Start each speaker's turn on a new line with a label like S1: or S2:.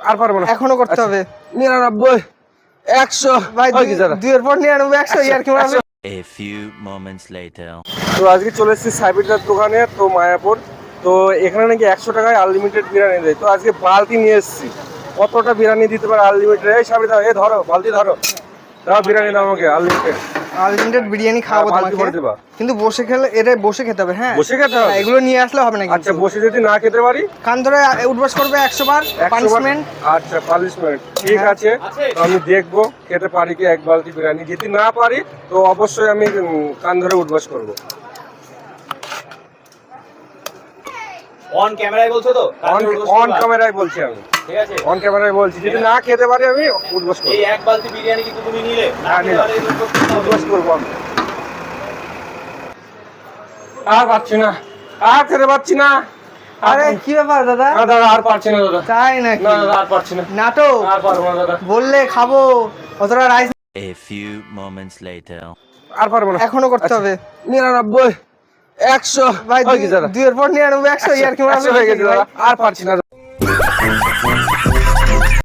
S1: আর পারবো না,
S2: এখনো করতে হবে।
S1: 99 100
S2: ভাই 2 এর পর 99 100 ইয়ার কি মারবে।
S3: A few moments later.
S1: তো আজকে চলে এসেছি সাইবিরদার দোকানে, তো মায়াপুর। তো এখানে নাকি 100 টাকায় আনলিমিটেড বিরিয়ানি দেয়। তো আজকে বালতি নিয়ে এসেছি, কতটা বিরিয়ানি দিতে পারে আনলিমিটেড। এই সাবির দাও, এই ধরো বালতি ধরো, দাও বিরিয়ানি দাও আমাকে আনলিমিটেড।
S2: আনলিমিটেড বিরিয়ানি খাওয়াবো
S1: বালতি
S2: তোমাকে,
S1: ভরে দিবা।
S2: কিন্তু বসে খেলে এটা বসে খেতে হবে। হ্যাঁ
S1: বসে খেতে হবে?
S2: এগুলো নিয়ে আসলে হবে না
S1: আচ্ছা,
S2: কিন্তু।
S1: বসে যদি না খেতে পারি?
S2: কান ধরে উঠবাস করবে 100 বার
S1: 100 বার?
S2: পানিশমেন্ট।
S1: আচ্ছা, পানিশমেন্ট ঠিক
S2: হ্যাঁ।
S1: আছে। তো আমি দেখবো খেতে পারি কি এক বালতি বিরিয়ানি। যদি না পারি তো অবশ্যই আমি কান ধরে উঠবাস করবো।
S4: অন ক্যামেরায় বলছো তো?
S1: অন ক্যামেরায় বলছি আমি,
S4: ঠিক আছে।
S1: অন ক্যামেরায় বলছি। যদি না খেতে পারি আমি উঠবাস করবো।
S4: এই এক বালতি বিরিয়ানি কিন্তু তুমি নিলে না
S1: হ্যাঁ, নিলাম। উঠবাস করবো আমি। আর পাচ্ছি না, আর খেতে পাচ্ছি না।
S2: আরে কি ব্যাপার দাদা?
S1: না দাদা, আর পারছি না দাদা।
S2: তাই নাকি?
S1: না দাদা, আর পারছি না,
S2: নাটক
S1: আর পারবো না দাদা।
S2: বললে খাবো, অতটা rice
S3: A few moments later.
S1: আর পারবো না,
S2: এখনো করতে হবে।
S1: 99 100
S2: ভাই
S1: হয়ে গেছে দাদা।
S2: 2 এর পর 99 100 ইয়ার কি মারবে।
S1: 100 হয়ে গেছে দাদা, আর পারছি না দাদা।